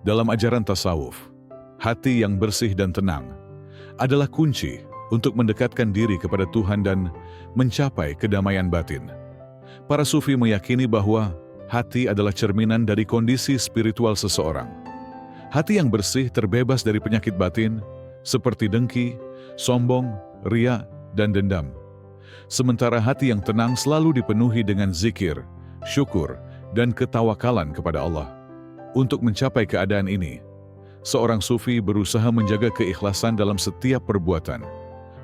Dalam ajaran tasawuf, hati yang bersih dan tenang adalah kunci untuk mendekatkan diri kepada Tuhan dan mencapai kedamaian batin. Para sufi meyakini bahwa hati adalah cerminan dari kondisi spiritual seseorang. Hati yang bersih terbebas dari penyakit batin seperti dengki, sombong, riya, dan dendam. Sementara hati yang tenang selalu dipenuhi dengan zikir, syukur, dan ketawakalan kepada Allah. Untuk mencapai keadaan ini, seorang sufi berusaha menjaga keikhlasan dalam setiap perbuatan,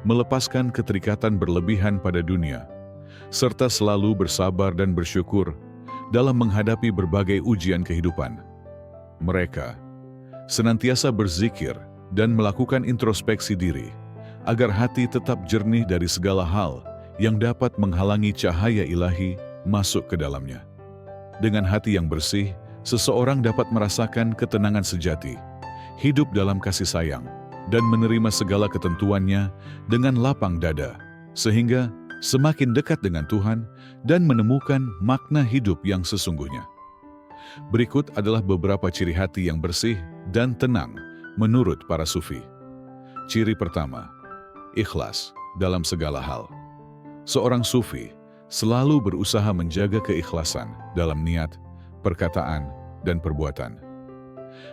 melepaskan keterikatan berlebihan pada dunia, serta selalu bersabar dan bersyukur dalam menghadapi berbagai ujian kehidupan. Mereka senantiasa berzikir dan melakukan introspeksi diri agar hati tetap jernih dari segala hal yang dapat menghalangi cahaya ilahi masuk ke dalamnya. Dengan hati yang bersih, seseorang dapat merasakan ketenangan sejati, hidup dalam kasih sayang, dan menerima segala ketentuannya dengan lapang dada, sehingga semakin dekat dengan Tuhan dan menemukan makna hidup yang sesungguhnya. Berikut adalah beberapa ciri hati yang bersih dan tenang menurut para sufi. Ciri pertama, ikhlas dalam segala hal. Seorang sufi selalu berusaha menjaga keikhlasan dalam niat, perkataan, dan perbuatan.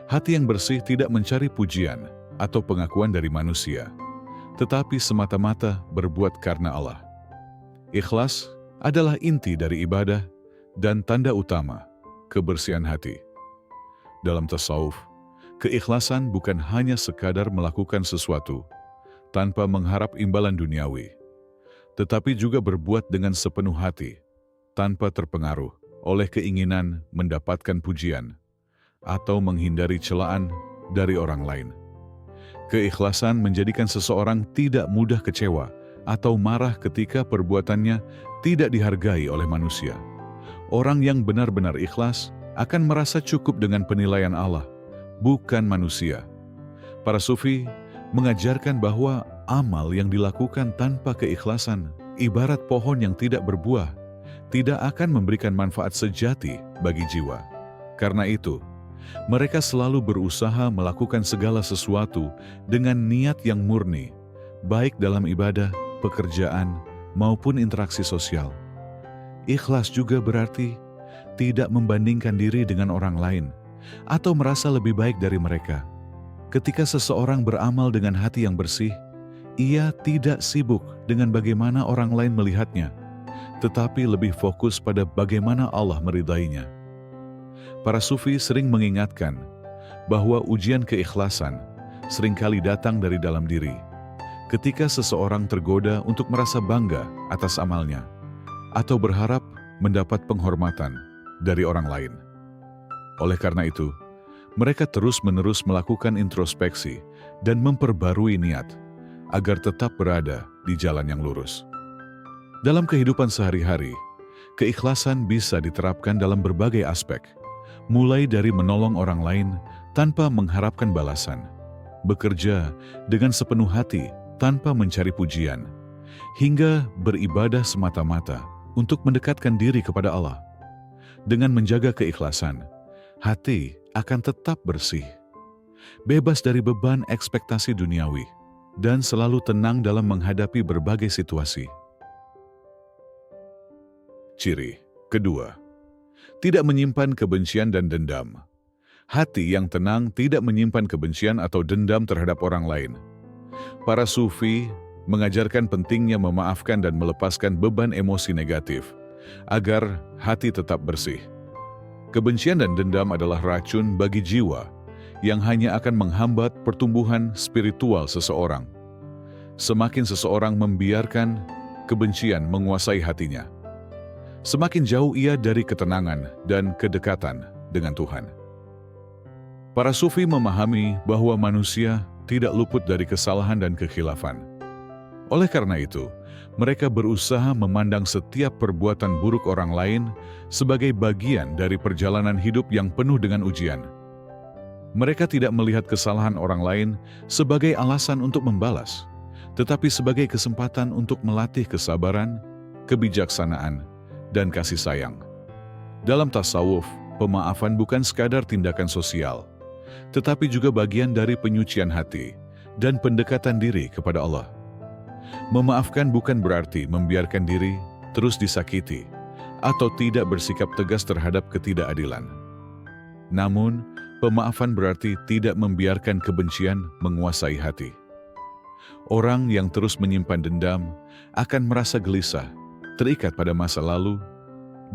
Hati yang bersih tidak mencari pujian atau pengakuan dari manusia, tetapi semata-mata berbuat karena Allah. Ikhlas adalah inti dari ibadah dan tanda utama kebersihan hati. Dalam tasawuf, keikhlasan bukan hanya sekadar melakukan sesuatu tanpa mengharap imbalan duniawi, tetapi juga berbuat dengan sepenuh hati, tanpa terpengaruh oleh keinginan mendapatkan pujian atau menghindari celaan dari orang lain. Keikhlasan menjadikan seseorang tidak mudah kecewa atau marah ketika perbuatannya tidak dihargai oleh manusia. Orang yang benar-benar ikhlas akan merasa cukup dengan penilaian Allah, bukan manusia. Para sufi mengajarkan bahwa amal yang dilakukan tanpa keikhlasan ibarat pohon yang tidak berbuah, tidak akan memberikan manfaat sejati bagi jiwa. Karena itu, mereka selalu berusaha melakukan segala sesuatu dengan niat yang murni, baik dalam ibadah, pekerjaan, maupun interaksi sosial. Ikhlas juga berarti tidak membandingkan diri dengan orang lain atau merasa lebih baik dari mereka. Ketika seseorang beramal dengan hati yang bersih, ia tidak sibuk dengan bagaimana orang lain melihatnya, tetapi lebih fokus pada bagaimana Allah meridainya. Para sufi sering mengingatkan bahwa ujian keikhlasan seringkali datang dari dalam diri, ketika seseorang tergoda untuk merasa bangga atas amalnya, atau berharap mendapat penghormatan dari orang lain. Oleh karena itu, mereka terus-menerus melakukan introspeksi dan memperbarui niat agar tetap berada di jalan yang lurus. Dalam kehidupan sehari-hari, keikhlasan bisa diterapkan dalam berbagai aspek, mulai dari menolong orang lain tanpa mengharapkan balasan, bekerja dengan sepenuh hati tanpa mencari pujian, hingga beribadah semata-mata untuk mendekatkan diri kepada Allah. Dengan menjaga keikhlasan, hati akan tetap bersih, bebas dari beban ekspektasi duniawi, dan selalu tenang dalam menghadapi berbagai situasi. Ciri kedua, tidak menyimpan kebencian dan dendam. Hati yang tenang tidak menyimpan kebencian atau dendam terhadap orang lain. Para sufi mengajarkan pentingnya memaafkan dan melepaskan beban emosi negatif agar hati tetap bersih. Kebencian dan dendam adalah racun bagi jiwa yang hanya akan menghambat pertumbuhan spiritual seseorang. Semakin seseorang membiarkan kebencian menguasai hatinya, semakin jauh ia dari ketenangan dan kedekatan dengan Tuhan. Para sufi memahami bahwa manusia tidak luput dari kesalahan dan kekhilafan. Oleh karena itu, mereka berusaha memandang setiap perbuatan buruk orang lain sebagai bagian dari perjalanan hidup yang penuh dengan ujian. Mereka tidak melihat kesalahan orang lain sebagai alasan untuk membalas, tetapi sebagai kesempatan untuk melatih kesabaran, kebijaksanaan, dan kasih sayang. Dalam tasawuf, pemaafan bukan sekadar tindakan sosial, tetapi juga bagian dari penyucian hati dan pendekatan diri kepada Allah. Memaafkan bukan berarti membiarkan diri terus disakiti atau tidak bersikap tegas terhadap ketidakadilan. Namun, pemaafan berarti tidak membiarkan kebencian menguasai hati. Orang yang terus menyimpan dendam akan merasa gelisah, terikat pada masa lalu,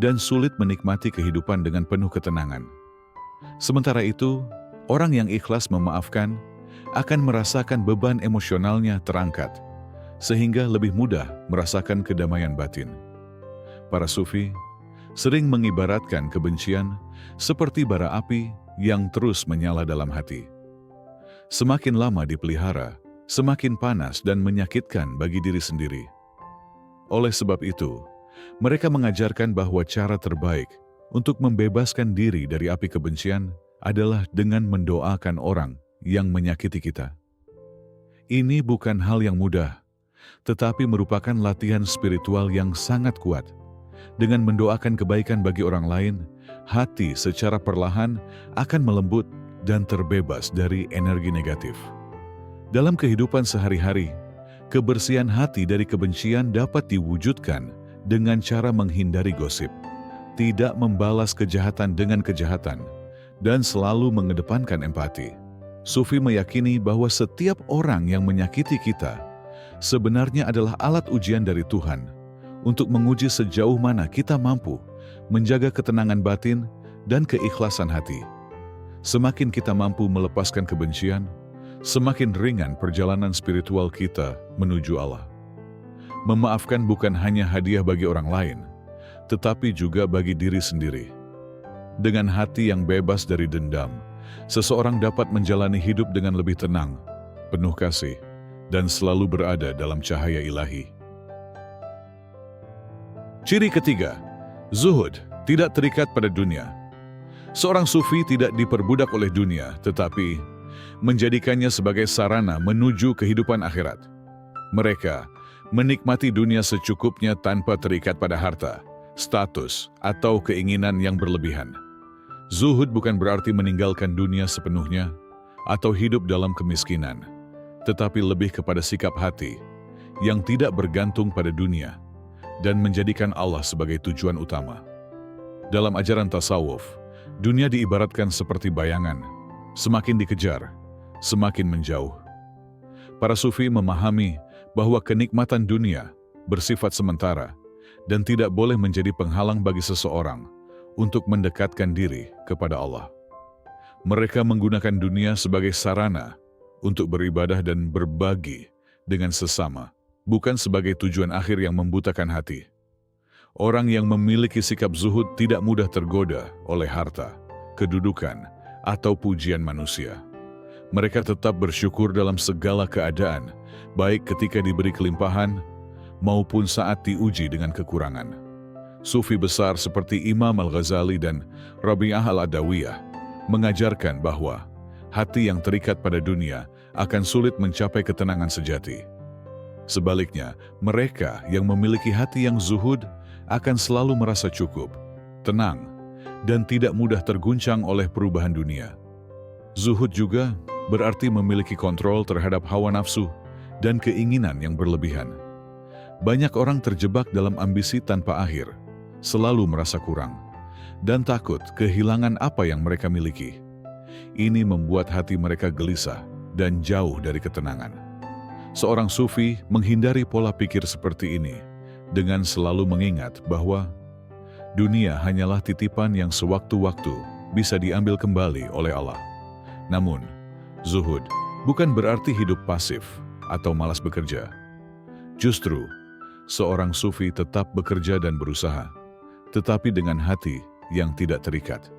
dan sulit menikmati kehidupan dengan penuh ketenangan. Sementara itu, orang yang ikhlas memaafkan akan merasakan beban emosionalnya terangkat, sehingga lebih mudah merasakan kedamaian batin. Para sufi sering mengibaratkan kebencian seperti bara api yang terus menyala dalam hati. Semakin lama dipelihara, semakin panas dan menyakitkan bagi diri sendiri. Oleh sebab itu, mereka mengajarkan bahwa cara terbaik untuk membebaskan diri dari api kebencian adalah dengan mendoakan orang yang menyakiti kita. Ini bukan hal yang mudah, tetapi merupakan latihan spiritual yang sangat kuat. Dengan mendoakan kebaikan bagi orang lain, hati secara perlahan akan melembut dan terbebas dari energi negatif. Dalam kehidupan sehari-hari, kebersihan hati dari kebencian dapat diwujudkan dengan cara menghindari gosip, tidak membalas kejahatan dengan kejahatan, dan selalu mengedepankan empati. Sufi meyakini bahwa setiap orang yang menyakiti kita sebenarnya adalah alat ujian dari Tuhan untuk menguji sejauh mana kita mampu menjaga ketenangan batin dan keikhlasan hati. Semakin kita mampu melepaskan kebencian, semakin ringan perjalanan spiritual kita menuju Allah. Memaafkan bukan hanya hadiah bagi orang lain, tetapi juga bagi diri sendiri. Dengan hati yang bebas dari dendam, seseorang dapat menjalani hidup dengan lebih tenang, penuh kasih, dan selalu berada dalam cahaya ilahi. Ciri ketiga, zuhud, tidak terikat pada dunia. Seorang sufi tidak diperbudak oleh dunia, tetapi menjadikannya sebagai sarana menuju kehidupan akhirat. Mereka menikmati dunia secukupnya tanpa terikat pada harta, status, atau keinginan yang berlebihan. Zuhud bukan berarti meninggalkan dunia sepenuhnya atau hidup dalam kemiskinan, tetapi lebih kepada sikap hati yang tidak bergantung pada dunia dan menjadikan Allah sebagai tujuan utama. Dalam ajaran tasawuf, dunia diibaratkan seperti bayangan, semakin dikejar, semakin menjauh. Para sufi memahami bahwa kenikmatan dunia bersifat sementara dan tidak boleh menjadi penghalang bagi seseorang untuk mendekatkan diri kepada Allah. Mereka menggunakan dunia sebagai sarana untuk beribadah dan berbagi dengan sesama, bukan sebagai tujuan akhir yang membutakan hati. Orang yang memiliki sikap zuhud tidak mudah tergoda oleh harta, kedudukan, atau pujian manusia. Mereka tetap bersyukur dalam segala keadaan, baik ketika diberi kelimpahan maupun saat diuji dengan kekurangan. Sufi besar seperti Imam Al-Ghazali dan Rabi'ah Al-Adawiyah mengajarkan bahwa hati yang terikat pada dunia akan sulit mencapai ketenangan sejati. Sebaliknya, mereka yang memiliki hati yang zuhud akan selalu merasa cukup, tenang, dan tidak mudah terguncang oleh perubahan dunia. Zuhud juga berarti memiliki kontrol terhadap hawa nafsu dan keinginan yang berlebihan. Banyak orang terjebak dalam ambisi tanpa akhir, selalu merasa kurang, dan takut kehilangan apa yang mereka miliki. Ini membuat hati mereka gelisah dan jauh dari ketenangan. Seorang sufi menghindari pola pikir seperti ini dengan selalu mengingat bahwa dunia hanyalah titipan yang sewaktu-waktu bisa diambil kembali oleh Allah. Namun, zuhud bukan berarti hidup pasif atau malas bekerja. Justru, seorang sufi tetap bekerja dan berusaha, tetapi dengan hati yang tidak terikat.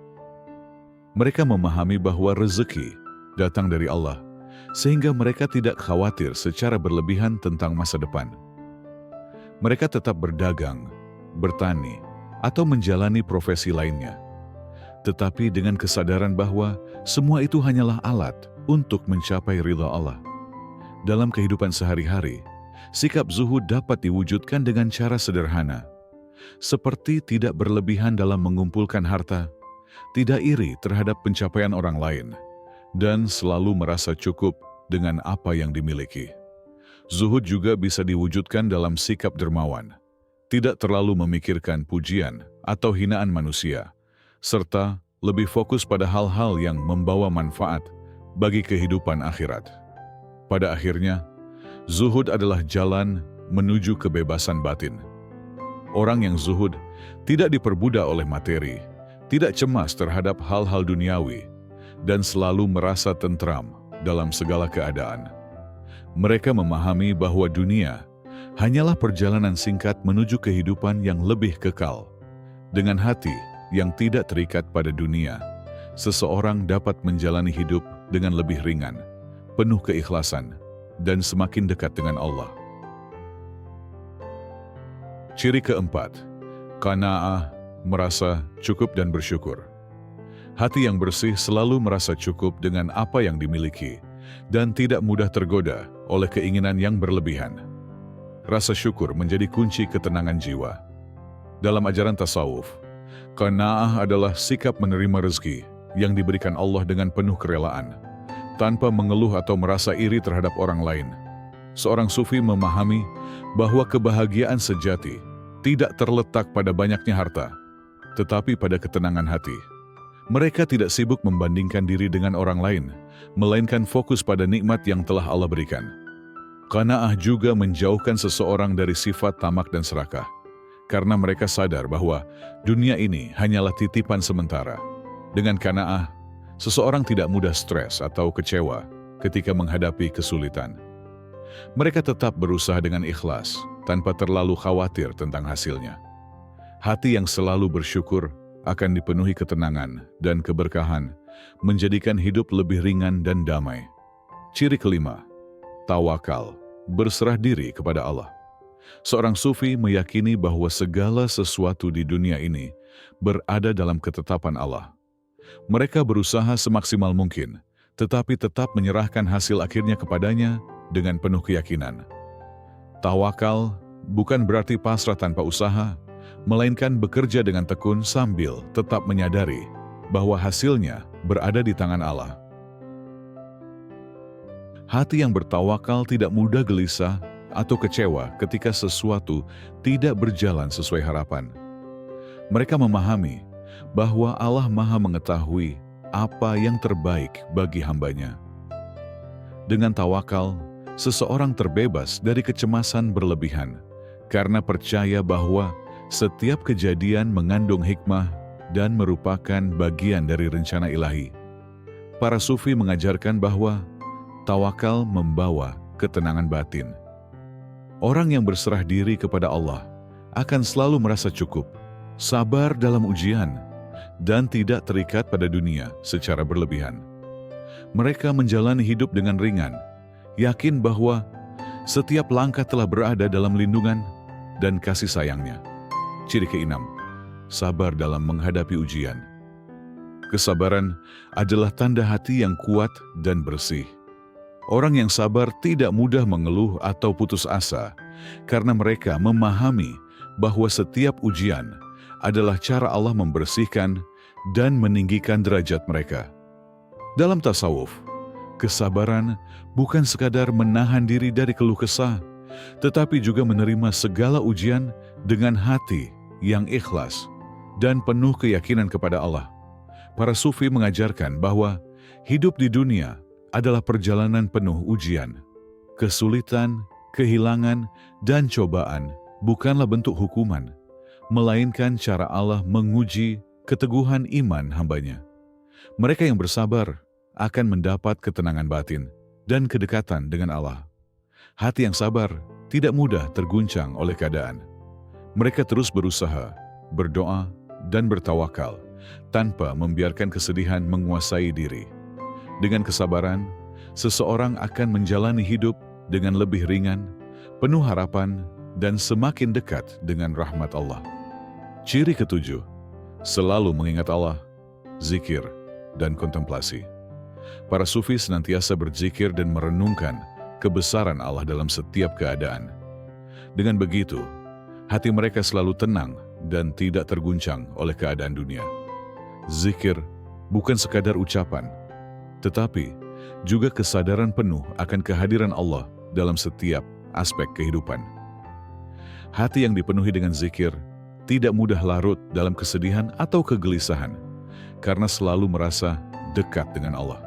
Mereka memahami bahwa rezeki datang dari Allah, sehingga mereka tidak khawatir secara berlebihan tentang masa depan. Mereka tetap berdagang, bertani, atau menjalani profesi lainnya, tetapi dengan kesadaran bahwa semua itu hanyalah alat untuk mencapai ridha Allah. Dalam kehidupan sehari-hari, sikap zuhud dapat diwujudkan dengan cara sederhana, seperti tidak berlebihan dalam mengumpulkan harta, tidak iri terhadap pencapaian orang lain, dan selalu merasa cukup dengan apa yang dimiliki. Zuhud juga bisa diwujudkan dalam sikap dermawan, tidak terlalu memikirkan pujian atau hinaan manusia, serta lebih fokus pada hal-hal yang membawa manfaat bagi kehidupan akhirat. Pada akhirnya, zuhud adalah jalan menuju kebebasan batin. Orang yang zuhud tidak diperbudak oleh materi, tidak cemas terhadap hal-hal duniawi, dan selalu merasa tentram dalam segala keadaan. Mereka memahami bahwa dunia hanyalah perjalanan singkat menuju kehidupan yang lebih kekal. Dengan hati yang tidak terikat pada dunia, seseorang dapat menjalani hidup dengan lebih ringan, penuh keikhlasan, dan semakin dekat dengan Allah. Ciri keempat, qanaah, merasa cukup dan bersyukur. Hati yang bersih selalu merasa cukup dengan apa yang dimiliki dan tidak mudah tergoda oleh keinginan yang berlebihan. Rasa syukur menjadi kunci ketenangan jiwa. Dalam ajaran tasawuf, qanaah adalah sikap menerima rezeki yang diberikan Allah dengan penuh kerelaan, tanpa mengeluh atau merasa iri terhadap orang lain. Seorang sufi memahami bahwa kebahagiaan sejati tidak terletak pada banyaknya harta, tetapi pada ketenangan hati. Mereka tidak sibuk membandingkan diri dengan orang lain, melainkan fokus pada nikmat yang telah Allah berikan. Qanaah juga menjauhkan seseorang dari sifat tamak dan serakah, karena mereka sadar bahwa dunia ini hanyalah titipan sementara. Dengan qanaah, seseorang tidak mudah stres atau kecewa ketika menghadapi kesulitan. Mereka tetap berusaha dengan ikhlas, tanpa terlalu khawatir tentang hasilnya. Hati yang selalu bersyukur akan dipenuhi ketenangan dan keberkahan, menjadikan hidup lebih ringan dan damai. Ciri kelima, tawakal, berserah diri kepada Allah. Seorang sufi meyakini bahwa segala sesuatu di dunia ini berada dalam ketetapan Allah. Mereka berusaha semaksimal mungkin, tetapi tetap menyerahkan hasil akhirnya kepadanya dengan penuh keyakinan. Tawakal bukan berarti pasrah tanpa usaha, melainkan bekerja dengan tekun sambil tetap menyadari bahwa hasilnya berada di tangan Allah. Hati yang bertawakal tidak mudah gelisah atau kecewa ketika sesuatu tidak berjalan sesuai harapan. Mereka memahami bahwa Allah Maha mengetahui apa yang terbaik bagi hambanya. Dengan tawakal, seseorang terbebas dari kecemasan berlebihan karena percaya bahwa setiap kejadian mengandung hikmah dan merupakan bagian dari rencana ilahi. Para sufi mengajarkan bahwa tawakal membawa ketenangan batin. Orang yang berserah diri kepada Allah akan selalu merasa cukup, sabar dalam ujian, dan tidak terikat pada dunia secara berlebihan. Mereka menjalani hidup dengan ringan, yakin bahwa setiap langkah telah berada dalam lindungan dan kasih sayangnya. Ciri keenam, sabar dalam menghadapi ujian. Kesabaran adalah tanda hati yang kuat dan bersih. Orang yang sabar tidak mudah mengeluh atau putus asa, karena mereka memahami bahwa setiap ujian adalah cara Allah membersihkan dan meninggikan derajat mereka. Dalam tasawuf, kesabaran bukan sekadar menahan diri dari keluh kesah, tetapi juga menerima segala ujian dengan hati yang ikhlas dan penuh keyakinan kepada Allah. Para sufi mengajarkan bahwa hidup di dunia adalah perjalanan penuh ujian. Kesulitan, kehilangan, dan cobaan bukanlah bentuk hukuman, melainkan cara Allah menguji keteguhan iman hambanya. Mereka yang bersabar akan mendapat ketenangan batin dan kedekatan dengan Allah. Hati yang sabar tidak mudah terguncang oleh keadaan. Mereka terus berusaha, berdoa, dan bertawakal tanpa membiarkan kesedihan menguasai diri. Dengan kesabaran, seseorang akan menjalani hidup dengan lebih ringan, penuh harapan, dan semakin dekat dengan rahmat Allah. Ciri ketujuh, selalu mengingat Allah, zikir, dan kontemplasi. Para sufi senantiasa berzikir dan merenungkan kebesaran Allah dalam setiap keadaan. Dengan begitu, hati mereka selalu tenang dan tidak terguncang oleh keadaan dunia. Zikir bukan sekadar ucapan, tetapi juga kesadaran penuh akan kehadiran Allah dalam setiap aspek kehidupan. Hati yang dipenuhi dengan zikir tidak mudah larut dalam kesedihan atau kegelisahan, karena selalu merasa dekat dengan Allah.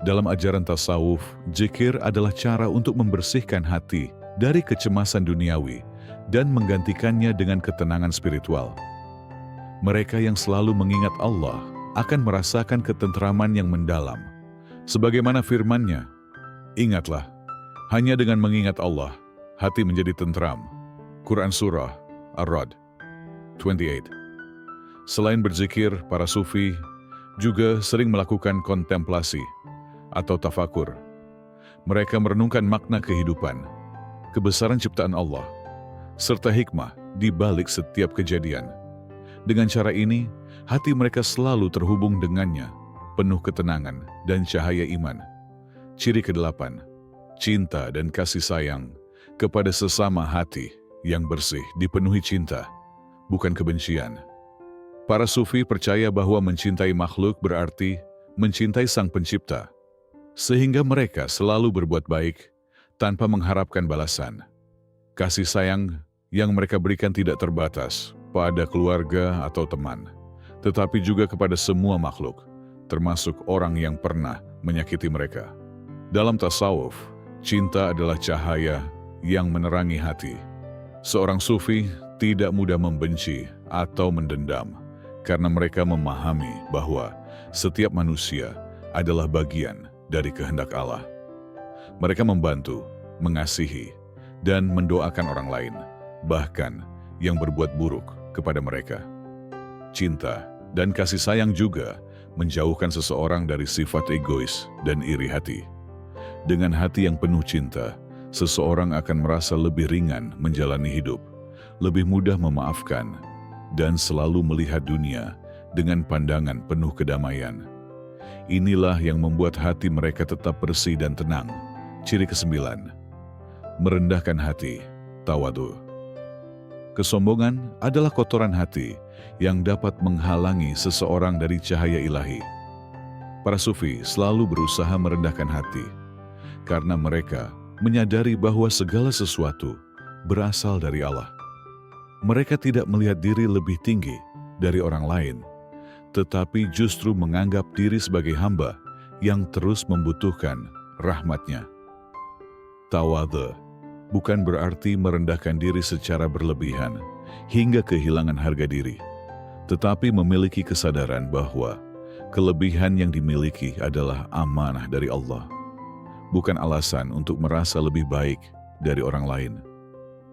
Dalam ajaran tasawuf, zikir adalah cara untuk membersihkan hati dari kecemasan duniawi dan menggantikannya dengan ketenangan spiritual. Mereka yang selalu mengingat Allah akan merasakan ketentraman yang mendalam. Sebagaimana firman-Nya, "Ingatlah, hanya dengan mengingat Allah, hati menjadi tentram." Quran Surah Ar-Ra'd 28. Selain berzikir, para sufi juga sering melakukan kontemplasi atau tafakur. Mereka merenungkan makna kehidupan, kebesaran ciptaan Allah, serta hikmah di balik setiap kejadian. Dengan cara ini, hati mereka selalu terhubung dengannya, penuh ketenangan dan cahaya iman. Ciri ke-8, cinta dan kasih sayang kepada sesama. Hati yang bersih dipenuhi cinta, bukan kebencian. Para sufi percaya bahwa mencintai makhluk berarti mencintai Sang Pencipta, sehingga mereka selalu berbuat baik tanpa mengharapkan balasan. Kasih sayang yang mereka berikan tidak terbatas pada keluarga atau teman, tetapi juga kepada semua makhluk, termasuk orang yang pernah menyakiti mereka. Dalam tasawuf, cinta adalah cahaya yang menerangi hati. Seorang sufi tidak mudah membenci atau mendendam, karena mereka memahami bahwa setiap manusia adalah bagian dari kehendak Allah. Mereka membantu, mengasihi, dan mendoakan orang lain, bahkan yang berbuat buruk kepada mereka. Cinta dan kasih sayang juga menjauhkan seseorang dari sifat egois dan iri hati. Dengan hati yang penuh cinta, seseorang akan merasa lebih ringan menjalani hidup, lebih mudah memaafkan, dan selalu melihat dunia dengan pandangan penuh kedamaian. Inilah yang membuat hati mereka tetap bersih dan tenang. Ciri ke-9, merendahkan hati, tawadhu. Kesombongan adalah kotoran hati yang dapat menghalangi seseorang dari cahaya ilahi. Para sufi selalu berusaha merendahkan hati, karena mereka menyadari bahwa segala sesuatu berasal dari Allah. Mereka tidak melihat diri lebih tinggi dari orang lain, tetapi justru menganggap diri sebagai hamba yang terus membutuhkan rahmat-Nya. Tawadhu bukan berarti merendahkan diri secara berlebihan hingga kehilangan harga diri, tetapi memiliki kesadaran bahwa kelebihan yang dimiliki adalah amanah dari Allah, bukan alasan untuk merasa lebih baik dari orang lain.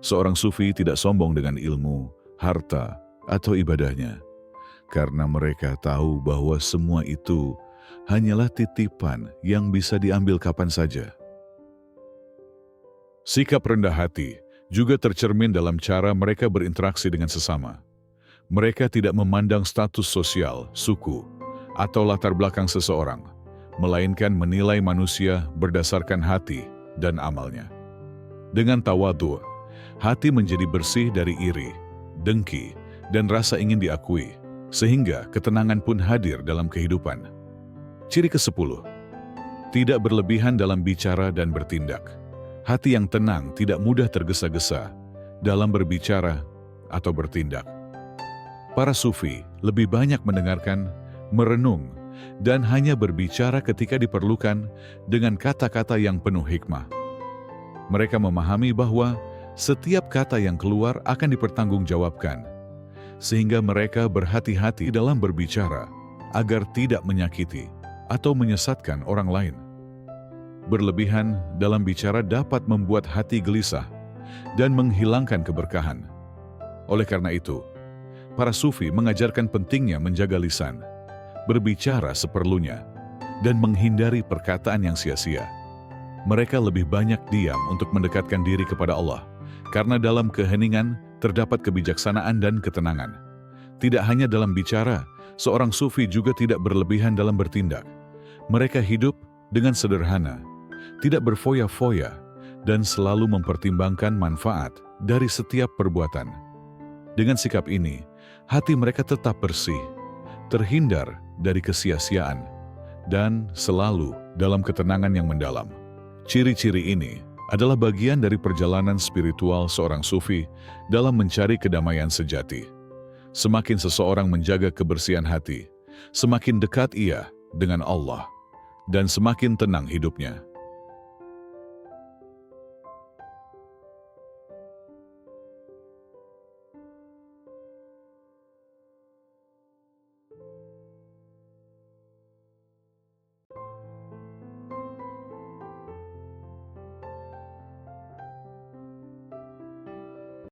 Seorang sufi tidak sombong dengan ilmu, harta, atau ibadahnya, karena mereka tahu bahwa semua itu hanyalah titipan yang bisa diambil kapan saja. Sikap rendah hati juga tercermin dalam cara mereka berinteraksi dengan sesama. Mereka tidak memandang status sosial, suku, atau latar belakang seseorang, melainkan menilai manusia berdasarkan hati dan amalnya. Dengan tawadhu, hati menjadi bersih dari iri, dengki, dan rasa ingin diakui, sehingga ketenangan pun hadir dalam kehidupan. Ciri ke-10, tidak berlebihan dalam bicara dan bertindak. Hati yang tenang tidak mudah tergesa-gesa dalam berbicara atau bertindak. Para sufi lebih banyak mendengarkan, merenung, dan hanya berbicara ketika diperlukan dengan kata-kata yang penuh hikmah. Mereka memahami bahwa setiap kata yang keluar akan dipertanggungjawabkan, sehingga mereka berhati-hati dalam berbicara agar tidak menyakiti atau menyesatkan orang lain. Berlebihan dalam bicara dapat membuat hati gelisah dan menghilangkan keberkahan. Oleh karena itu, para sufi mengajarkan pentingnya menjaga lisan, berbicara seperlunya, dan menghindari perkataan yang sia-sia. Mereka lebih banyak diam untuk mendekatkan diri kepada Allah, karena dalam keheningan terdapat kebijaksanaan dan ketenangan. Tidak hanya dalam bicara, seorang sufi juga tidak berlebihan dalam bertindak. Mereka hidup dengan sederhana, tidak berfoya-foya, dan selalu mempertimbangkan manfaat dari setiap perbuatan. Dengan sikap ini, hati mereka tetap bersih, terhindar dari kesia-siaan, dan selalu dalam ketenangan yang mendalam. Ciri-ciri ini adalah bagian dari perjalanan spiritual seorang sufi dalam mencari kedamaian sejati. Semakin seseorang menjaga kebersihan hati, semakin dekat ia dengan Allah, dan semakin tenang hidupnya.